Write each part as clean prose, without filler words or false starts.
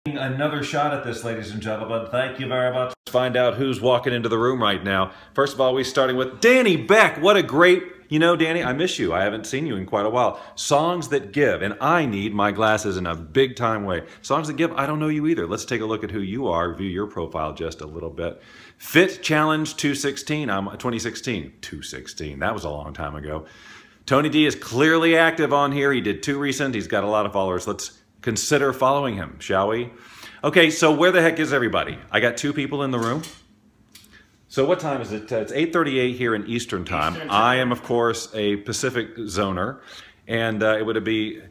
Another shot at this, ladies and gentlemen. Thank you very much. Let's find out who's walking into the room right now. First of all, we're starting with Danny Beck. What a great, you know, Danny, I miss you. I haven't seen you in quite a while. Songs That Give, and I need my glasses in a big time way. Songs That Give, I don't know you either. Let's take a look at who you are, view your profile just a little bit. Fit Challenge 216, 2016. 216, that was a long time ago. Tony D is clearly active on here. He did 2 recent. He's got a lot of followers. Let's consider following him, shall we? Okay, so where the heck is everybody? I got 2 people in the room. So what time is it? It's 8:38 here in Eastern time. I am, of course, a Pacific zoner, and it would be...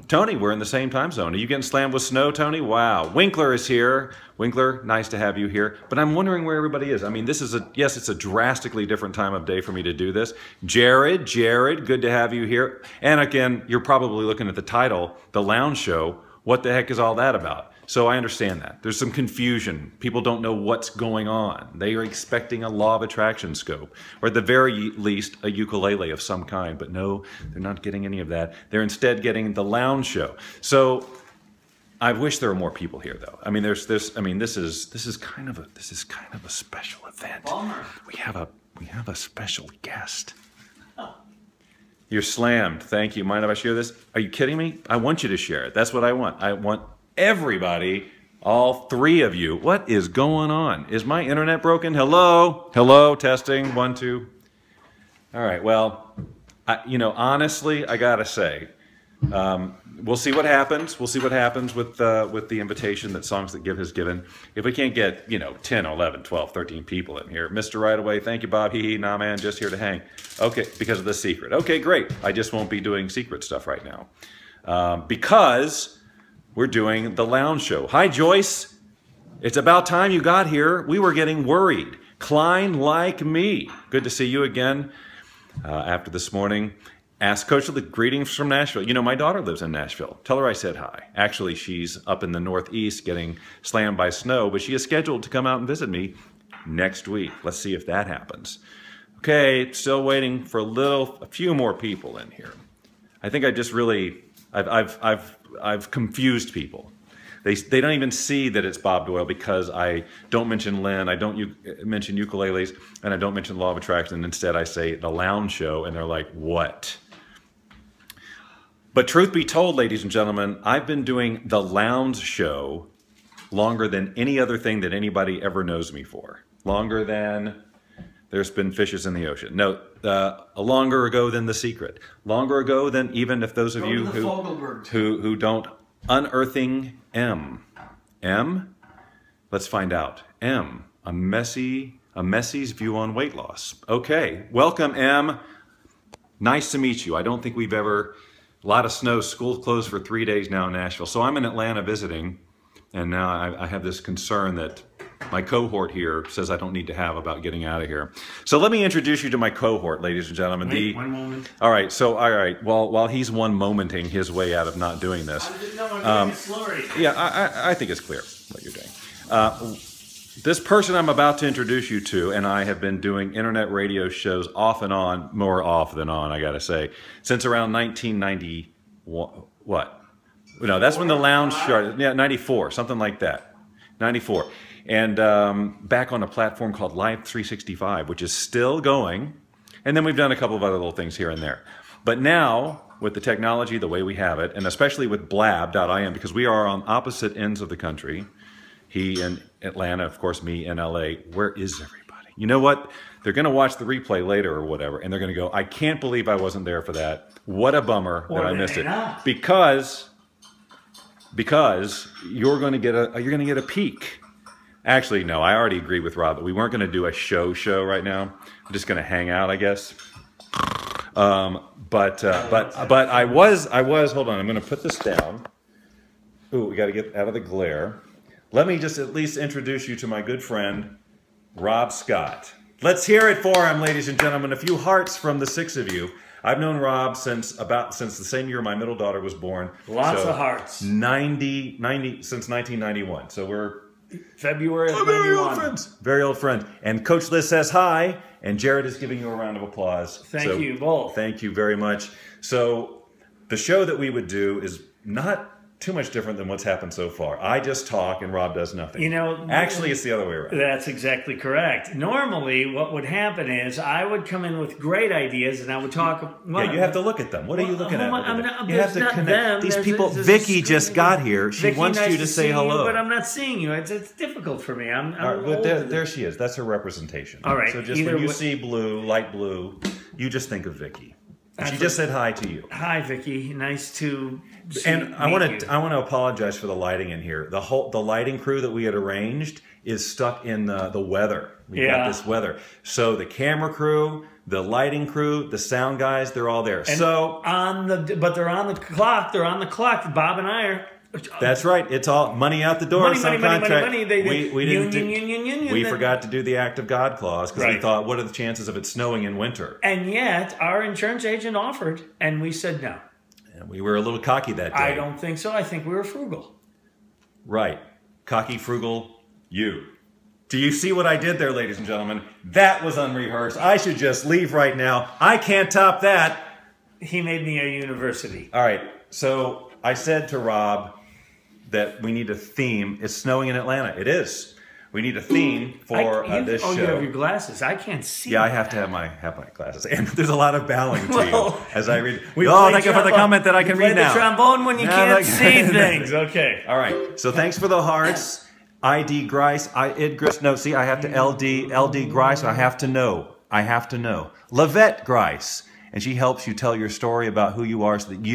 Tony, we're in the same time zone. Are you getting slammed with snow, Tony? Wow. Winkler is here. Winkler, nice to have you here. But I'm wondering where everybody is. I mean, this is yes, it's a drastically different time of day for me to do this. Jared, good to have you here. And again, you're probably looking at the title, The Lounge Show. What the heck is all that about? So I understand that. There's some confusion. People don't know what's going on. They are expecting a law of attraction scope, or at the very least, a ukulele of some kind. But no, they're not getting any of that. They're instead getting the lounge show. So I wish there were more people here, though. I mean, this is kind of a special event. Bummer. We have a special guest. You're slammed. Thank you. Mind if I share this? Are you kidding me? I want you to share it. That's what I want. I want everybody, all 3 of you. What is going on? Is my internet broken? Hello? Hello? Testing? 1, 2. All right. Well, you know, honestly, I gotta say, we'll see what happens. We'll see what happens with the invitation that Songs That Give has given. If we can't get, you know, 10, 11, 12, 13 people in here. Mr. Right Away, thank you, Bob. Hee hee, nah, man, just here to hang. Okay, because of the secret. Okay, great. I just won't be doing secret stuff right now. Because we're doing the lounge show. Hi, Joyce. It's about time you got here. We were getting worried. Klein like me. Good to see you again after this morning. Ask Coach the greetings from Nashville. You know, my daughter lives in Nashville. Tell her I said hi. Actually, she's up in the Northeast getting slammed by snow, but she is scheduled to come out and visit me next week. Let's see if that happens. Okay, still waiting for a few more people in here. I think I just really, I've confused people. They don't even see that it's Bob Doyle because I don't mention Lynn, I don't mention ukuleles, and I don't mention Law of Attraction. Instead, I say the lounge show, and they're like, what? But truth be told, ladies and gentlemen, I've been doing the lounge show longer than any other thing that anybody ever knows me for. Longer than There's Been Fishes in the Ocean. No, longer ago than The Secret. Longer ago than even if those of you who don't. Unearthing M. M? Let's find out. M. A Messie's View on Weight Loss. Okay, welcome M. Nice to meet you. I don't think we've ever... A lot of snow, school's closed for 3 days now in Nashville. So I'm in Atlanta visiting, and now I have this concern that my cohort here says I don't need to have about getting out of here. So let me introduce you to my cohort, ladies and gentlemen. Wait, one moment. All right, so while he's one momenting his way out of not doing this. Yeah, I think it's clear what you're doing. This person I'm about to introduce you to and I have been doing internet radio shows off and on, more off than on, I gotta say, since around 1990, what? No, that's when the lounge started, yeah, 94, something like that, 94. And back on a platform called Live 365, which is still going. And then we've done a couple of other little things here and there. But now, with the technology the way we have it, and especially with blab.im, because we are on opposite ends of the country, he in Atlanta, of course, me in LA. Where is everybody? You know what? They're going to watch the replay later or whatever, and they're going to go, I can't believe I wasn't there for that. What a bummer that I missed it. Because you're going to get a peek. Actually, no, I already agree with Rob that we weren't going to do a show right now. I'm just going to hang out, I guess. But I was. Hold on, I'm going to put this down. Ooh, we got to get out of the glare. Let me just at least introduce you to my good friend, Rob Scott. Let's hear it for him, ladies and gentlemen. A few hearts from the 6 of you. I've known Rob since the same year my middle daughter was born. Lots of hearts. Since 1991. So we're February of 91. Very old friends. Very old friends. And Coach Liz says hi, and Jared is giving you a round of applause. Thank you both. Thank you very much. So the show that we would do is not too much different than what's happened so far. I just talk and Rob does nothing. You know, actually, it's the other way around. That's exactly correct. Normally, what would happen is I would come in with great ideas and I would talk. Well, yeah, you have to look at them. What are you looking at? You have to connect. Them. These people. Vicky just got here. She wants you to say hello. You, but I'm not seeing you. It's difficult for me. I'm but there she is. That's her representation. All right. So just when you see blue, light blue, you just think of Vicky. She just said hi to you. Hi, Vicky. Nice to see And I want to apologize for the lighting in here. The lighting crew that we had arranged is stuck in the weather. We got this weather. So the camera crew, the lighting crew, the sound guys, they're all there. And but they're on the clock. They're on the clock. Bob and I are. That's right. It's all money out the door. Money. We forgot to do the act of God clause because we thought, what are the chances of it snowing in winter? And yet, our insurance agent offered, and we said no. And we were a little cocky that day. I don't think so. I think we were frugal. Right. Cocky, frugal, you. Do you see what I did there, ladies and gentlemen? That was unrehearsed. I should just leave right now. I can't top that. He made me a university. All right. So I said to Rob that we need a theme. It's snowing in Atlanta. It is. We need a theme for this show. Oh, you have your glasses. I can't see. Yeah, I have to have my glasses. And there's a lot of bowing to you as I read. Thank you for the comment that I can read now. The trombone when you can't see things. Okay. All right. So thanks for the hearts. ID Grice. Idgris. No, see, I have to LD Grice. I have to know. Lavette Grice. And she helps you tell your story about who you are so that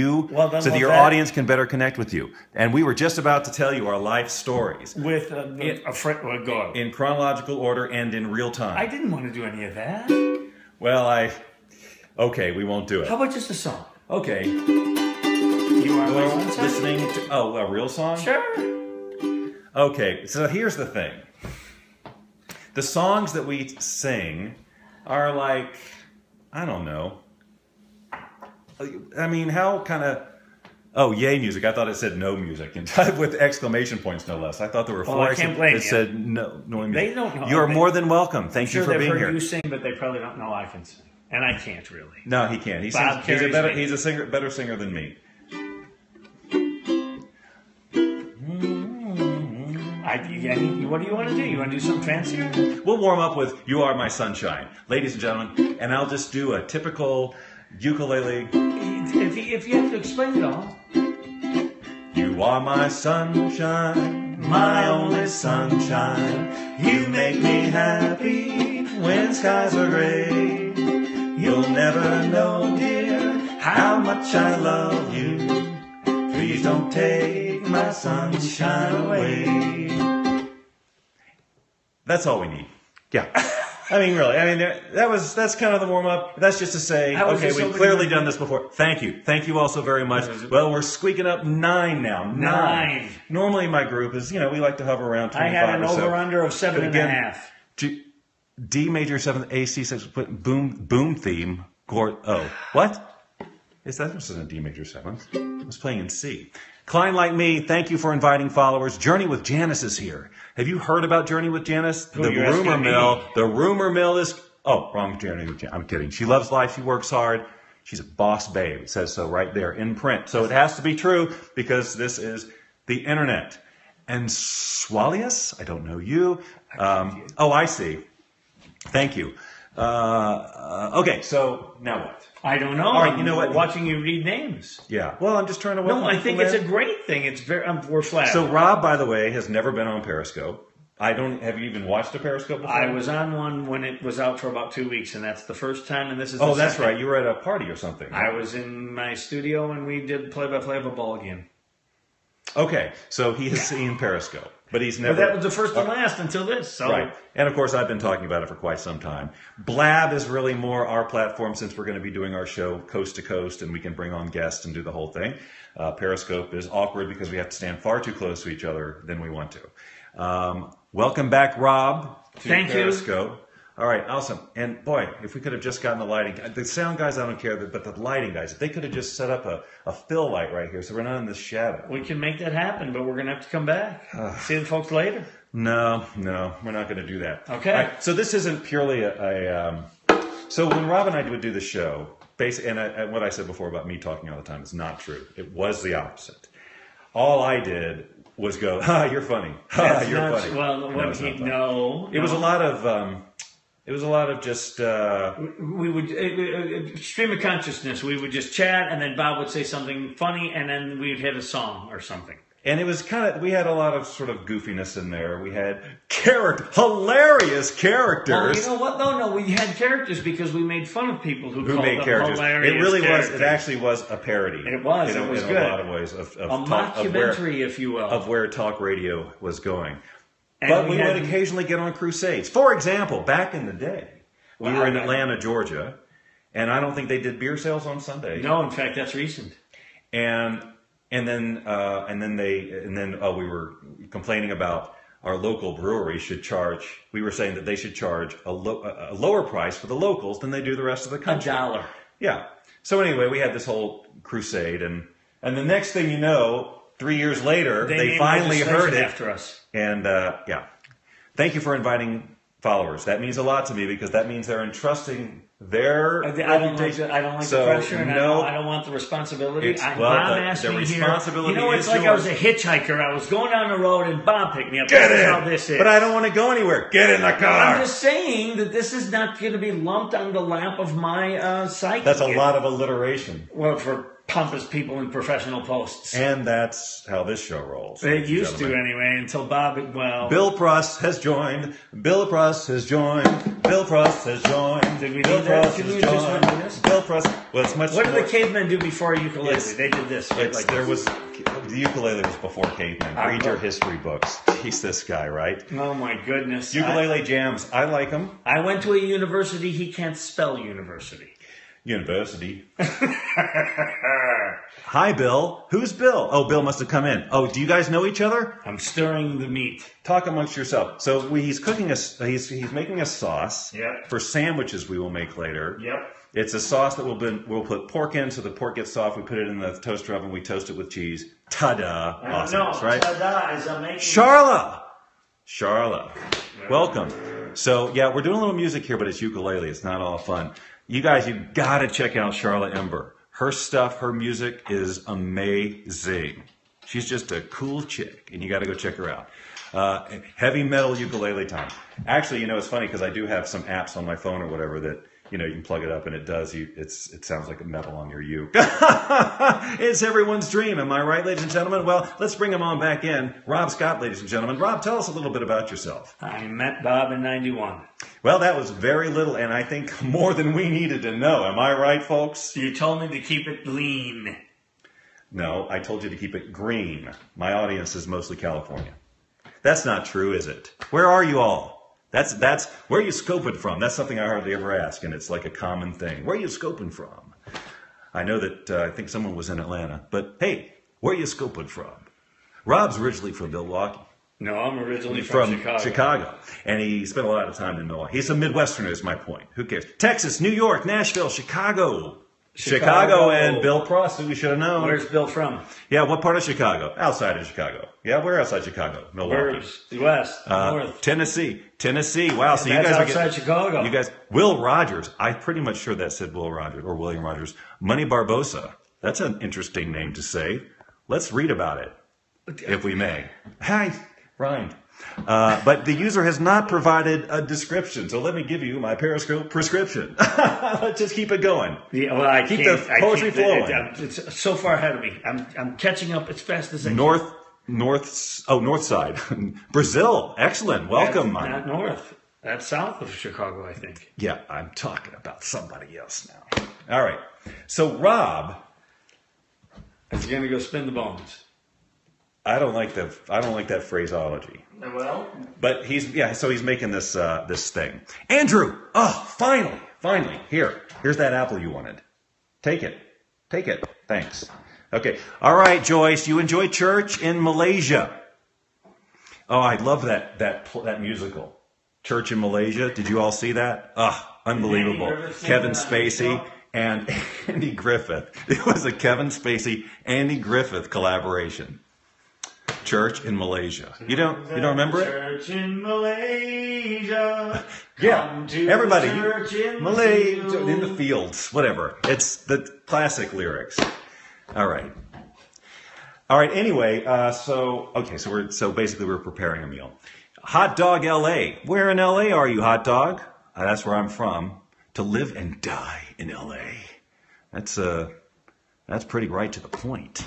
your audience can better connect with you. And we were just about to tell you our life stories. With a friend. Go on. In chronological order and in real time. I didn't want to do any of that. Well, okay, we won't do it. How about just a song? Okay. You are my sunshine? Listening to, a real song? Sure. Okay, so here's the thing. The songs that we sing are like, I don't know. I mean, how kind of... Oh, yay music. I thought it said no music. And with exclamation points, no less. I thought there were four. I can't blame you. It said no music. They don't know. You're more than welcome. Thank you for being here. They've heard you sing, but they probably don't know I can sing. And I can't really. No, he can't. He's a better singer than me. What do you want to do? You want to do something fancier? We'll warm up with You Are My Sunshine. Ladies and gentlemen, and I'll just do a typical ukulele. If you have to explain it all. You are my sunshine, my only sunshine. You make me happy when skies are gray. You'll never know, dear, how much I love you. Please don't take my sunshine away. That's all we need. Yeah. I mean, really. I mean, that's kind of the warm-up. That's just to say, okay, we've clearly done this before. Thank you. Thank you all so very much. Well, we're squeaking up 9 now. 9. Normally my group is, we like to hover around 25 or so. I had an over-under of 7.5. D major 7th, AC 6th, boom theme. Oh, what? This isn't a D major 7th. I was playing in C. Klein Like Me, thank you for inviting followers. Journey with Janice is here. Have you heard about Journey with Janice? The rumor mill is... Oh, wrong Journey with Janice. I'm kidding. She loves life. She works hard. She's a boss babe. It says so right there in print. So it has to be true because this is the internet. And Swalius, I don't know you. Oh, I see. Thank you. Okay, so now what? I don't know. All right, you know what? Watching you read names. Yeah. Well, I'm just trying to... No, I think it's a great thing. It's we're flattered. So Rob, by the way, has never been on Periscope. Have you even watched a Periscope before? I was on one when it was out for about 2 weeks, and that's the first time, and this is the second. That's right. You were at a party or something. I was in my studio, and we did play-by-play of a ball game. Okay, so he has seen Periscope, but he's never... But that was the first and last until this. So. Right, and of course I've been talking about it for quite some time. Blab is really more our platform since we're going to be doing our show coast to coast and we can bring on guests and do the whole thing. Periscope is awkward because we have to stand far too close to each other than we want to. Welcome back, Rob, to Periscope. You. All right, awesome. And boy, if we could have just gotten the lighting, the sound guys, I don't care, but the lighting guys, if they could have just set up a fill light right here so we're not in this shadow. We can make that happen, but we're going to have to come back. See the folks later. No, we're not going to do that. Okay. Right, so this isn't purely so when Rob and I would do the show, and what I said before about me talking all the time is not true. It was the opposite. all I did was go, "Ha, you're funny. Ha, you're funny." Well, No, it's not funny. no. It was a lot of. It was a lot of just. We would stream of consciousness. We would just chat, and then Bob would say something funny, and then we'd hit a song or something. And it was kind of, we had a lot of sort of goofiness in there. We had hilarious characters. Well, you know what? No, we had characters because we made fun of people who called made them characters. hilarious. It really characters. was. It actually was a parody. It was. In It was in good. a lot of ways of A talk, mockumentary, if you will, of where talk radio was going. And But we would occasionally get on crusades. For example, back in the day, we were in Atlanta, Georgia, and I don't think they did beer sales on Sunday. No, in fact, that's recent. And then we were complaining about our local brewery should charge. We were saying that they should charge a lower price for the locals than they do the rest of the country. $1. Yeah. So anyway, we had this whole crusade, and the next thing you know, 3 years later, they finally heard it after us. And yeah, thank you for inviting followers. That means a lot to me because that means they're entrusting their reputation. I don't like So, the pressure, and no, I don't want the responsibility. Bob asked the me responsibility here. You know, it's is like yours. I was a hitchhiker. I was going down the road, and Bob picked me up. Get This is in. how this is. But I don't want to go anywhere. Get in the car. I'm just saying that this is not going to be lumped on the lap of my psyche. That's a lot of alliteration. Well, for pompous people in professional posts. And that's how this show rolls. It used to anyway, until Bob, well... Bill Pruss has joined. Bill Pruss has joined. Bill Pruss has joined. Did we Bill do that? Pruss Can has we just joined. remember this? Bill Pruss. Well, it's much What did more, the cavemen do before ukulele? They did this. Right? The ukulele was before cavemen. Read your history books. He's this guy, right? Oh my goodness. Ukulele jams. I like them. I went to a university. He can't spell university. University. Hi, Bill. Who's Bill? Oh, Bill must have come in. Oh, do you guys know each other? I'm stirring the meat. Talk amongst yourself. So he's cooking he's making a sauce for sandwiches we will make later. Yep. It's a sauce that we'll put pork in so the pork gets soft. We put it in the toaster oven. We toast it with cheese. Ta-da! Awesome, right? Ta-da is amazing. Charla, welcome. So yeah, we're doing a little music here, but it's ukulele. It's not all fun. You guys, you got to check out Charla Ember. Her stuff, her music is amazing. She's just a cool chick, and you got to go check her out. Heavy metal ukulele time. Actually, it's funny because I do have some apps on my phone or whatever that you can plug it up and it does. It sounds like a metal on your uke. It's everyone's dream. Am I right, ladies and gentlemen? Well, let's bring him on back in. Rob Scott, ladies and gentlemen. Rob, tell us a little bit about yourself. I met Bob in '91. Well, that was very little, and I think more than we needed to know. Am I right, folks? You told me to keep it lean. No, I told you to keep it green. My audience is mostly California. That's not true, is it? Where are you all? That's where are you scoping from? That's something I hardly ever ask, and it's like a common thing. Where are you scoping from? I know that I think someone was in Atlanta, but hey, where are you scoping from? Rob's originally from Milwaukee. No, I'm originally from Chicago. And he spent a lot of time in Milwaukee. He's a Midwesterner is my point. Who cares? Texas, New York, Nashville, Chicago and Bill Pruss, who we should have known. Where's Bill from? Yeah, what part of Chicago? Outside of Chicago. Yeah, we're outside Chicago. Milwaukee. West, north. Tennessee. Wow, so you guys are outside Chicago. You guys, Will Rogers. I'm pretty much sure that said Will Rogers or William Rogers. Money Barbosa. That's an interesting name to say. Let's read about it, if we may. Hi, rhymed. But the user has not provided a description, so let me give you my Periscope prescription. Let's just keep it going. Yeah, well, I keep can't. the poetry flowing. It's so far ahead of me. I'm catching up as fast as I can. North side. Brazil. Excellent. Welcome. That's not north. That's south of Chicago, I think. Yeah, I'm talking about somebody else now. All right. So Rob is going to go spin the bones. I don't like that phraseology. Well, but he's making this thing. Andrew, finally, here's that apple you wanted. Take it. Thanks. Okay. All right, Joyce, you enjoy church in Malaysia. Oh, I love that musical, Church in Malaysia. Did you all see that? Unbelievable. Kevin Spacey and Andy Griffith. It was a Kevin Spacey, Andy Griffith collaboration. Church in Malaysia. You don't remember it? Church in Malaysia. Yeah, everybody. Malaysia in the fields, whatever. It's the classic lyrics. All right. All right. Anyway, so basically we're preparing a meal. Hot Dog LA. Where in LA are you, Hot Dog? That's where I'm from. To live and die in LA. That's pretty right to the point.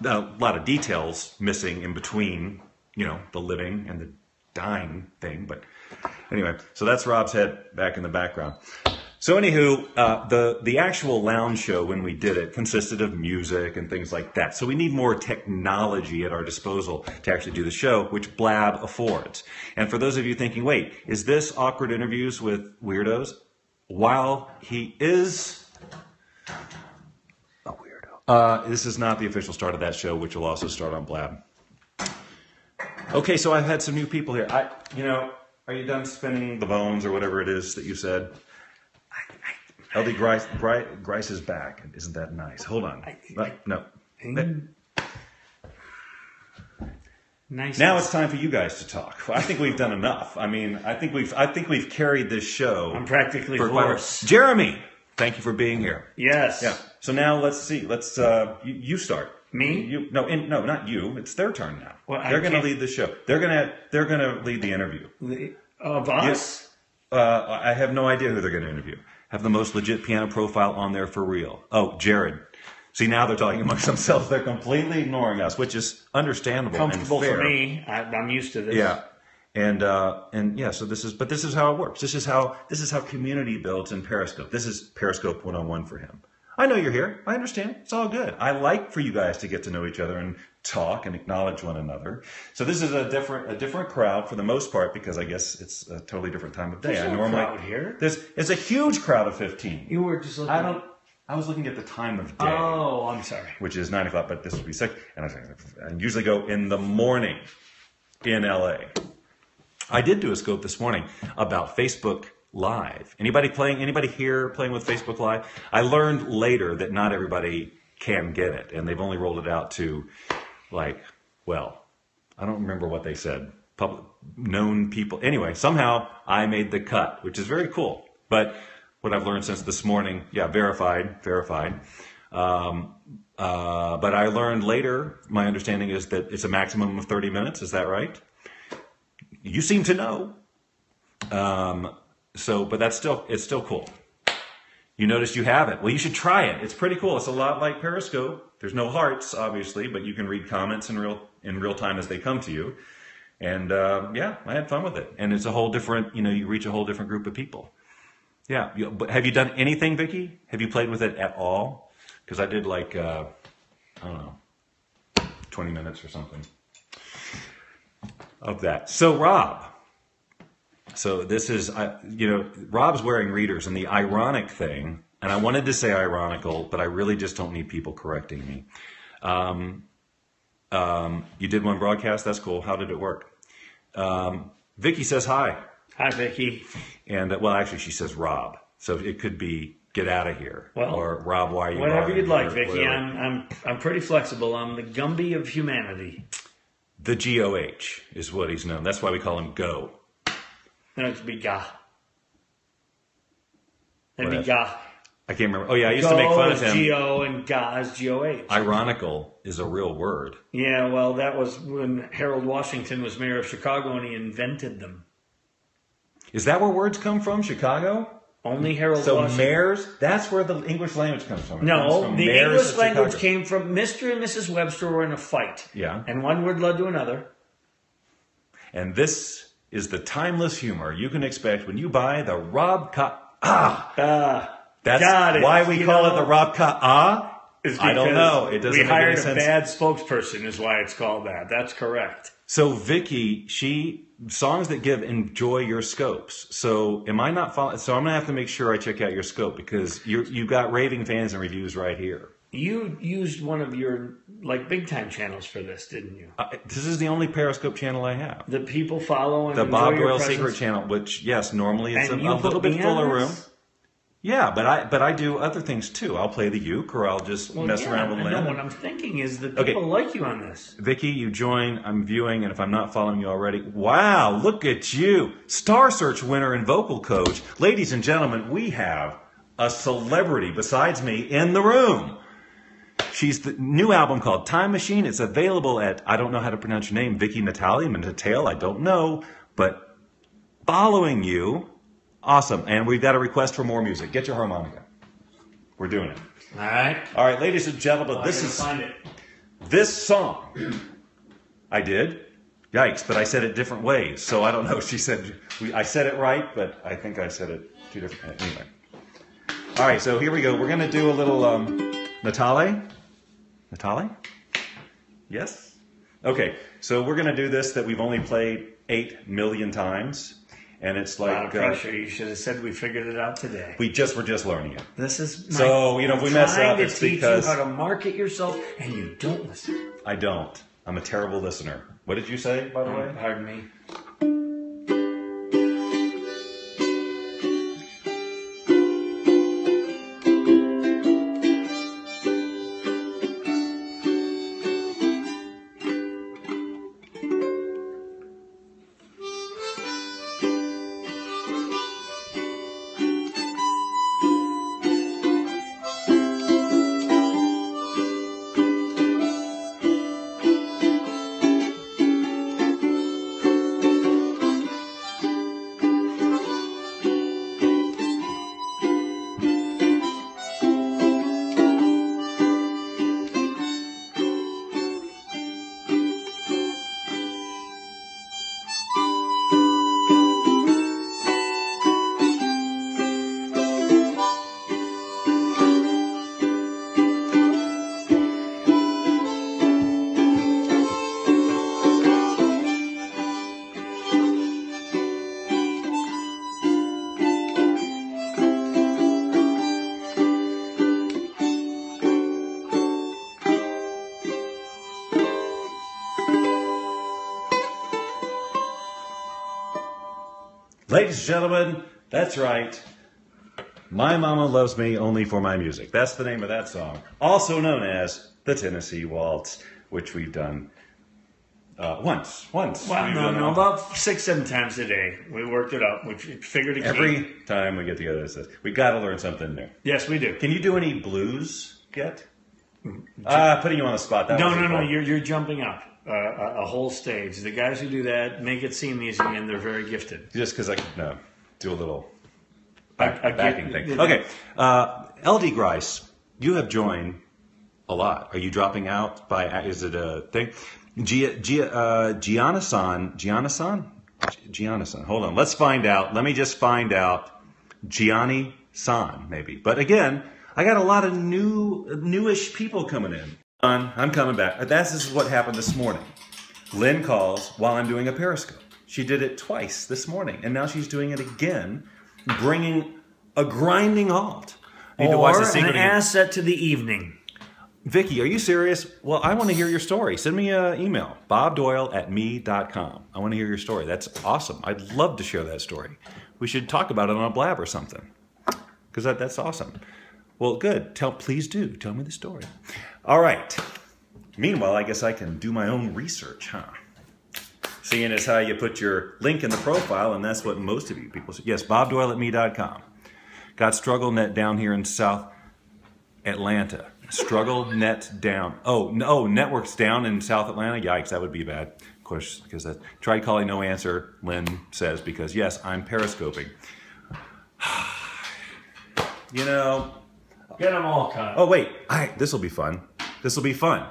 A lot of details missing in between, the living and the dying thing. But anyway, so that's Rob's head back in the background. So anywho, the actual lounge show when we did it consisted of music and things like that. So we need more technology at our disposal to actually do the show, which Blab affords. And for those of you thinking, wait, is this awkward interviews with weirdos? While he is a weirdo, this is not the official start of that show, which will also start on Blab. Okay, so I've had some new people here. Are you done spinning the bones or whatever it is that you said? LD Grice is back. Isn't that nice? Hold on. No. Nice. Now it's time for you guys to talk. I think we've done enough. I mean, I think we've carried this show. I'm practically hoarse. Jeremy, thank you for being here. Yes. Yeah. So now let's see. Let's you start. Me? No, not you. It's their turn now. Well, they're going to lead the show. They're going to lead the interview. Of us? I have no idea who they're going to interview. Have the most legit piano profile on there for real. Oh, Jared. See, now they're talking amongst themselves. They're completely ignoring us, which is understandable Comfortable and fair. For me. I'm used to this. Yeah. And yeah, so this is how it works. This is how community builds in Periscope. This is Periscope 101 for him. I know you're here. I understand. It's all good. I like for you guys to get to know each other and talk and acknowledge one another. So this is a different crowd for the most part, because I guess it's a totally different time of day. There's no crowd here. It's a huge crowd of 15. You were just looking. I was looking at the time of day. Oh, I'm sorry. Which is 9 o'clock, but this would be 6. And I usually go in the morning in LA. I did do a scope this morning about Facebook Live. Anybody here playing with Facebook Live? I learned later that not everybody can get it, and they've only rolled it out to, I don't remember what they said. Known people. Anyway, somehow I made the cut, which is very cool. But what I've learned since this morning, verified. But I learned later, my understanding is that it's a maximum of 30 minutes. Is that right? You seem to know. But it's still cool. You notice you have it. Well, you should try it. It's pretty cool. It's a lot like Periscope. There's no hearts, obviously, but you can read comments in real time as they come to you. And I had fun with it. And it's a whole different, you reach a whole different group of people. Yeah. But have you done anything, Vicky? Have you played with it at all? Because I did 20 minutes or something of that. So Rob. So this is, Rob's wearing readers, and the ironic thing, and I wanted to say ironical, but I really just don't need people correcting me. You did one broadcast? That's cool. How did it work? Vicky says hi. Hi, Vicky. And, actually, she says Rob. So it could be get out of here. Well, or Rob, why are you whatever you'd like, Vicky. Whatever. I'm pretty flexible. I'm the Gumby of humanity. The GOH is what he's known. That's why we call him Go. No, it's be Gah. That'd be Gah. I can't remember. Oh, yeah, I used to make fun of him. G-O and Gah is G-O-H. Ironical is a real word. Yeah, well, that was when Harold Washington was mayor of Chicago and he invented them. Is that where words come from, Chicago? Only Harold Washington. So mayors, that's where the English language comes from. No, the English language came from Mr. and Mrs. Webster were in a fight. Yeah. And one word led to another. And this is the timeless humor you can expect when you buy the Rob Ka... That's why we call it the Rob Ka... I don't know. It doesn't make any sense. We hired a bad spokesperson is why it's called that. That's correct. So Vicky, songs that give enjoy your scopes. So am I not following? So I'm going to have to make sure I check out your scope, because you've got raving fans and reviews right here. You used one of your big time channels for this, didn't you? This is the only Periscope channel I have. The people follow and the Bob Doyle Secret channel, which little bit fuller room. Yeah, but I do other things too. I'll play the uke, or I'll just mess around with Lynn. No, what I'm thinking is that people like you on this. Vicky, you join. I'm viewing, and if I'm not following you already, wow, look at you, Star Search winner and vocal coach, ladies and gentlemen. We have a celebrity besides me in the room. She's the new album called Time Machine. It's available at, I don't know how to pronounce your name, Vicky Natalia, Mateo, I don't know, but following you, awesome. And we've got a request for more music. Get your harmonica. We're doing it. All right. All right, ladies and gentlemen, this song. I did. Yikes, but I said it different ways. So I don't know. She said, I said it right, but I think I said it two different ways. Anyway. All right, so here we go. We're going to do a little Natale. Natale? Yes? Okay, so we're going to do this that we've only played 8 million times. And it's like... A lot of pressure. You should have said we figured it out today. We're just learning it. This is my... So, if we mess up, it's because... you how to market yourself, and you don't listen. I don't. I'm a terrible listener. What did you say, by the way? Pardon me. Ladies and gentlemen, that's right. My Mama Loves Me Only for My Music. That's the name of that song. Also known as the Tennessee Waltz, which we've done once. Well, no, about 6, 7 times a day. We worked it up. We figured it every time we get together. It says, we got to learn something new. Yes, we do. Can you do any blues yet? Putting you on the spot. No. You're jumping up a whole stage. The guys who do that make it seem easy, and they're very gifted. Just because I can do a little backing thing. Okay, LD Grice, you have joined a lot. Are you dropping out by? Is it a thing? Gianna-san. Hold on. Let's find out. Let me just find out. Gianni-san, maybe. But again, I got a lot of newish people coming in. I'm coming back. This is what happened this morning. Lynn calls while I'm doing a Periscope. She did it twice this morning, and now she's doing it again, bringing a grinding halt. Or an asset to the evening. Vicky, are you serious? Well, I want to hear your story. Send me an email, bobdoyle@me.com. I want to hear your story. That's awesome. I'd love to share that story. We should talk about it on a blab or something, because that's awesome. Well, good. Please do. Tell me the story. All right. Meanwhile, I guess I can do my own research, huh? Seeing as how you put your link in the profile, and that's what most of you people say. Yes, bobdoyle@me.com. Got StruggleNet down here in South Atlanta. StruggleNet down. Oh, no, network's down in South Atlanta? Yikes, that would be bad. Of course, because that tried calling, no answer, Lynn says, because yes, I'm periscoping. You know... Get them all cut. Oh, wait. This will be fun. This will be fun.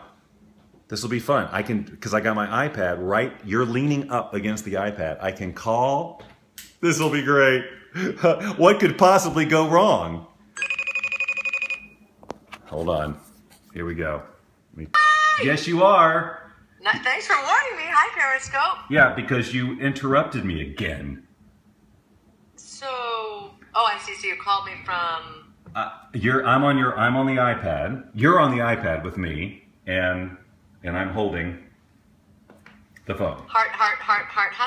This will be fun. I can, because I got my iPad right. You're leaning up against the iPad. I can call. This will be great. What could possibly go wrong? Hold on. Here we go. Yes, you are. Thanks for warning me. Hi, Periscope. Yeah, because you interrupted me again. I see. So you called me from... I'm on the iPad. You're on the iPad with me, and I'm holding the phone. Heart. How do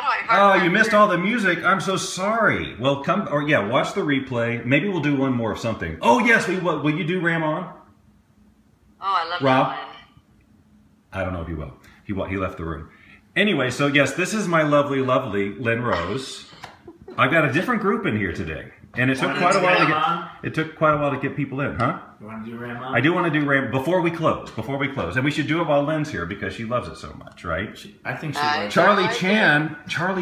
I heart? Oh, you missed all the music. I'm so sorry. Well, watch the replay. Maybe we'll do one more of something. Oh, yes, we will. Will you do Ram On? Oh, I love Rob? that one. I don't know if he will. He left the room. Anyway, so yes, this is my lovely, lovely Lynn Rose. I've got a different group in here today. And it took quite a while to get. It took quite a while to get people in, huh? You want to do Ram On? I do want to do Ram before we close. And we should do it while Lynn's here because she loves it so much, right? I think she loves it. Charlie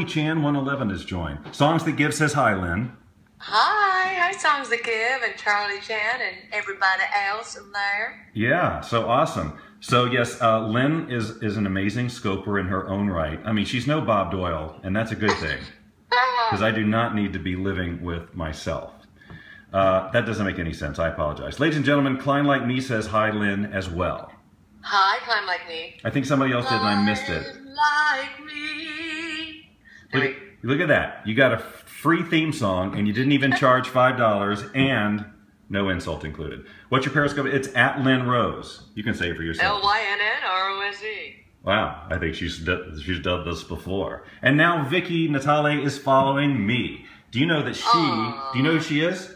Chan 111 has joined. Songs That Give says hi, Lynn. Hi, Songs That Give, and Charlie Chan, and everybody else in there. Yeah, so awesome. So yes, Lynn is an amazing scoper in her own right. I mean, she's no Bob Doyle, and that's a good thing. Because I do not need to be living with myself. That doesn't make any sense. I apologize. Ladies and gentlemen, Klein Like Me says hi, Lynn, as well. Hi, Climb Like Me. I think somebody else did and I missed it. Like me. Look at that. You got a free theme song and you didn't even charge $5 and no insult included. What's your Periscope? It's at Lynn Rose. You can say it for yourself. LYNNROSE. Wow, I think she's done this before. And now Vicky Natale is following me. Do you know that do you know who she is?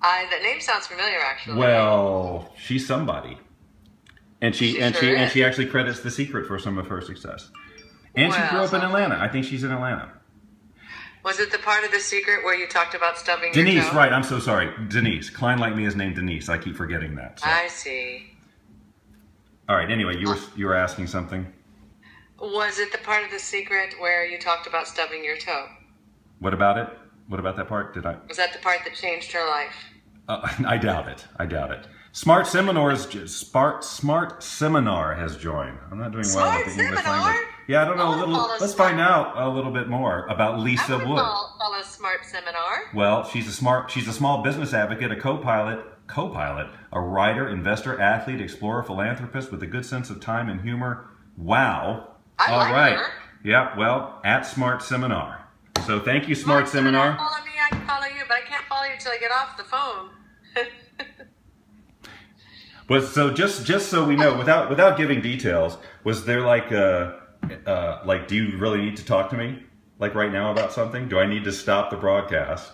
That name sounds familiar, actually. Well, she's somebody. And she actually credits The Secret for some of her success. And she grew up in Atlanta. I think she's in Atlanta. Was it the part of The Secret where you talked about stubbing your Denise, toe? right, I'm so sorry. Denise. Klein Like Me is named Denise. I keep forgetting that. So. I see. All right, anyway, you were asking something? Was it the part of The Secret where you talked about stubbing your toe? What about it? What about that part? Was that the part that changed her life? I doubt it. I doubt it. Smart Seminar has joined. I'm not doing well with the English language. Yeah, I don't know. Let's find out a little bit more about Lisa Wood. Follow Smart Seminar. Well, she's a small business advocate, a co-pilot, a writer, investor, athlete, explorer, philanthropist with a good sense of time and humor. Wow. I like her. Yeah, well, at Smart Seminar. So thank you, Smart Seminar. Follow me, I can follow you, but I can't follow you until I get off the phone. But so just so we know, without giving details, was there like do you really need to talk to me like right now about something? Do I need to stop the broadcast?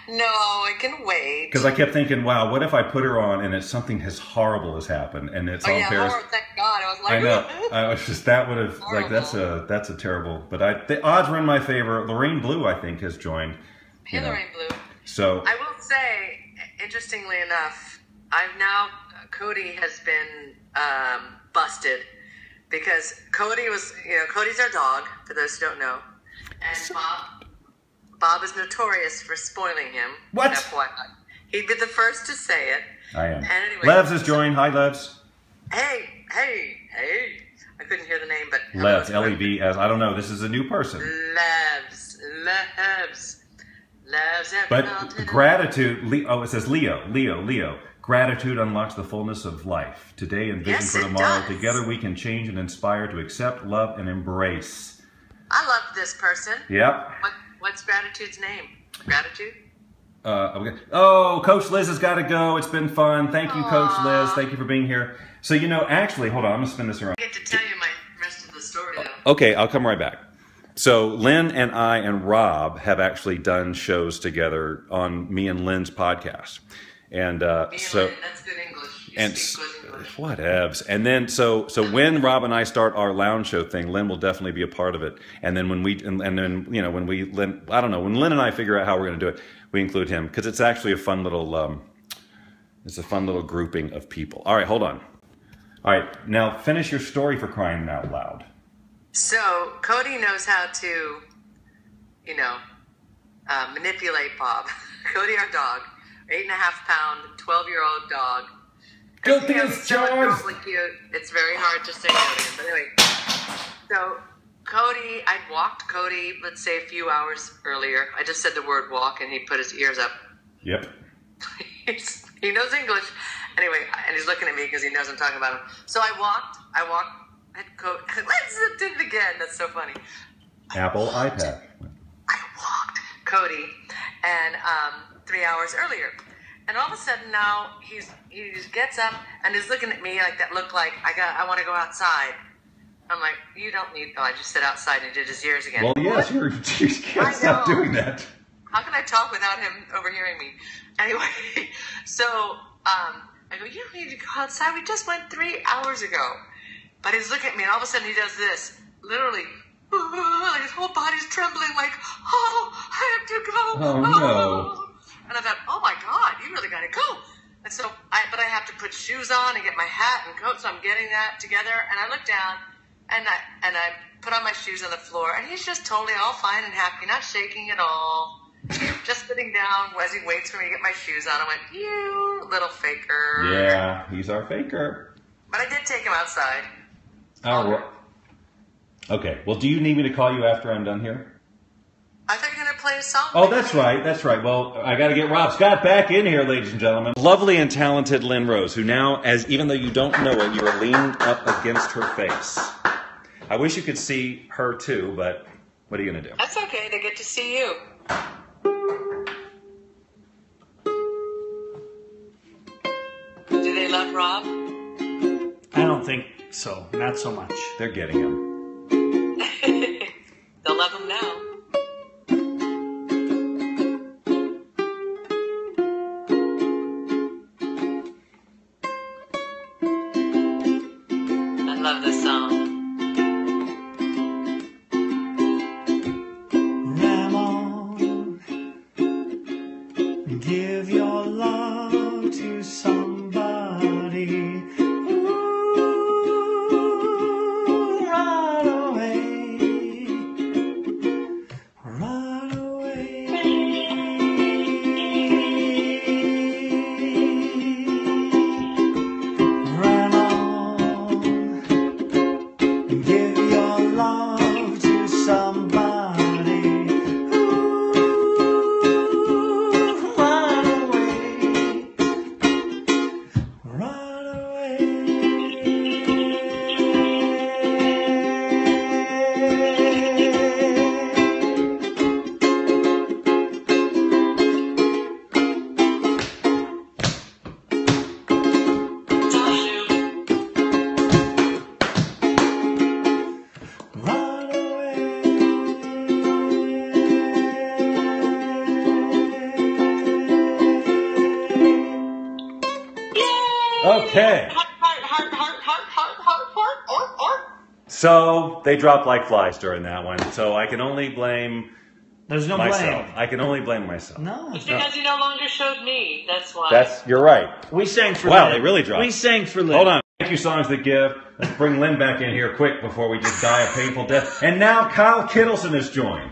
No, I can wait. Because I kept thinking, wow, what if I put her on and it's something as horrible has happened and it's on Paris? Horror, thank God. I was like, I know. I was just that would have like that's a terrible. But the odds were in my favor. Lorraine Blue, I think, has joined. Hey, Lorraine Blue. So I will say, interestingly enough, Cody has been busted because Cody was, Cody's our dog, for those who don't know. And Bob is notorious for spoiling him. What? FYI. He'd be the first to say it. I am. And anyway, Levs has joined. Hi, Levs. Hey. I couldn't hear the name, but... Levs, L-E-V-S. I don't know. This is a new person. Levs. But gratitude, it says Leo. Gratitude unlocks the fullness of life. Today and vision for tomorrow. Does. Together we can change and inspire to accept, love, and embrace. I love this person. Yep. What's Gratitude's name? Gratitude? Okay. Oh, Coach Liz has got to go. It's been fun. Thank you, Coach Liz. Thank you for being here. So, actually, hold on. I'm going to spin this around. I get to tell you my rest of the story, though. Okay, I'll come right back. So Lynn and I and Rob have actually done shows together on me and Lynn's podcast. And Lynn, that's good English. You speak good English. Whatevs. And then so when Rob and I start our lounge show thing, Lynn will definitely be a part of it. And then when Lynn and I figure out how we're going to do it, we include him because it's actually a fun little grouping of people. All right, hold on. All right, now finish your story for crying out loud. So Cody knows how to, manipulate Bob. Cody, our dog, 8.5-pound, 12-year-old dog. Guilty as charged. So cute. It's very hard to say no to him. But anyway, so Cody, I'd walked Cody, let's say a few hours earlier. I just said the word walk, and he put his ears up. Yep. He knows English. Anyway, and he's looking at me because he knows I'm talking about him. So I walked. Let's do it again. That's so funny. Apple iPad. I walked Cody, and 3 hours earlier, and all of a sudden now he just gets up and is looking at me like that look like I want to go outside. I'm like, you don't need. Oh, I just said outside and he did his ears again. Well, yes, you can't stop doing that. How can I talk without him overhearing me? Anyway, so I go, you don't need to go outside. We just went 3 hours ago. But he's looking at me, and all of a sudden he does this. Literally, like his whole body's trembling, like, oh, I am to go. Oh, no. And I thought, oh my God, you really got to go. And so, but I have to put shoes on and get my hat and coat, so I'm getting that together. And I look down, and I put on my shoes on the floor, and he's just totally all fine and happy, not shaking at all. Just sitting down as he waits for me to get my shoes on. I went, you little faker. Yeah, he's our faker. But I did take him outside. Oh, well. Okay, well, do you need me to call you after I'm done here? I thought you were going to play a song. Oh, that's right, that's right. Well, I got to get Rob Scott back in here, ladies and gentlemen. Lovely and talented Lynn Rose, who now, even though you don't know it, you are leaned up against her face. I wish you could see her too, but what are you going to do? That's okay, they get to see you. Do they love Rob? I don't think so. Not so much. They're getting him. They'll love him now. I love this song. Ramon, give your love to somebody. Okay. So they dropped like flies during that one. So I can only blame There's no myself. blame. I can only blame myself. No. It's because you no longer showed me. That's why. You're right. We sang for Wow, Lynn. they really dropped. We sang for Lynn. Hold on. Thank you, Songs That Give. Let's bring Lynn back in here quick before we just die a painful death. And now Kyle Kittleson has joined.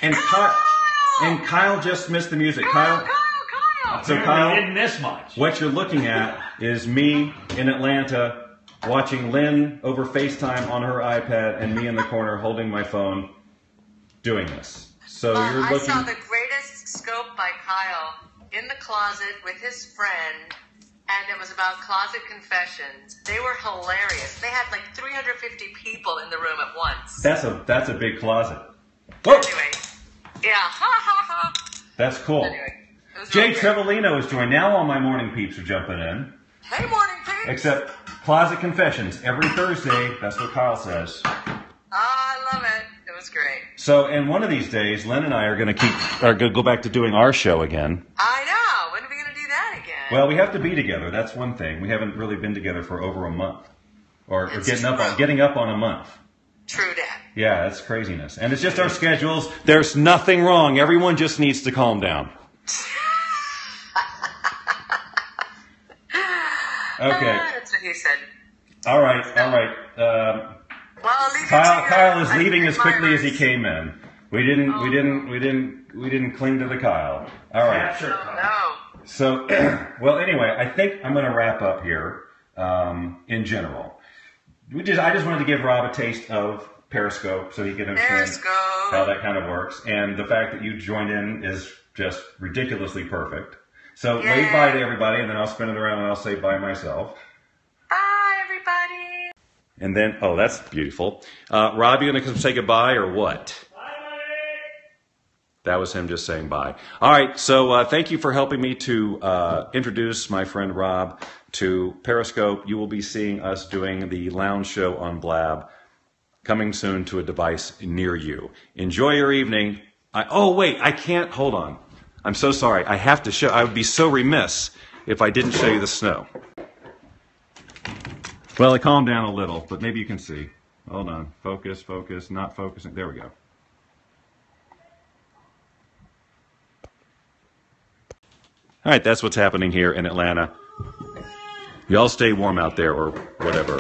And Kyle just missed the music. Kyle. So Apparently Kyle, didn't miss much. what you're looking at is me in Atlanta watching Lynn over FaceTime on her iPad and me in the corner holding my phone doing this. So you're I looking... saw the greatest scope by Kyle in the closet with his friend, and it was about closet confessions. They were hilarious. They had like 350 people in the room at once. That's a big closet. Whoa! Anyway, yeah, ha ha ha. That's cool. Anyway, it was Jay real great. Trevelino is joined. Now all my morning peeps are jumping in. Hey, morning, Pete. Except Closet Confessions every Thursday. That's what Kyle says. I love it. It was great. So, and one of these days, Lynn and I are going to go back to doing our show again. I know. When are we going to do that again? Well, we have to be together. That's one thing. We haven't really been together for over a month, or It's getting up on a month. True, Dad. Yeah, that's craziness. And it's just our schedules. There's nothing wrong. Everyone just needs to calm down. Okay. That's what he said. All right. Well, I'll leave it to Kyle is your leaving as quickly as he admirers. came in. We didn't cling to the Kyle. All right. Capture Oh, Kyle. no. So, well, anyway, I think I'm going to wrap up here. In general, I just wanted to give Rob a taste of Periscope so he can understand Periscope. how that kind of works, and the fact that you joined in is just ridiculously perfect. So wave Yeah. bye to everybody, and then I'll spin it around and I'll say bye myself. Bye, everybody. And then, oh, that's beautiful. Rob, you going to say goodbye or what? That was him just saying bye. All right, so thank you for helping me to introduce my friend Rob to Periscope. You will be seeing us doing the lounge show on Blab coming soon to a device near you. Enjoy your evening. I can't, hold on. I'm so sorry. I have to show, I would be so remiss if I didn't show you the snow. Well, it calmed down a little, but maybe you can see. Hold on. Focus, not focusing. There we go. All right, that's what's happening here in Atlanta. Y'all stay warm out there or whatever.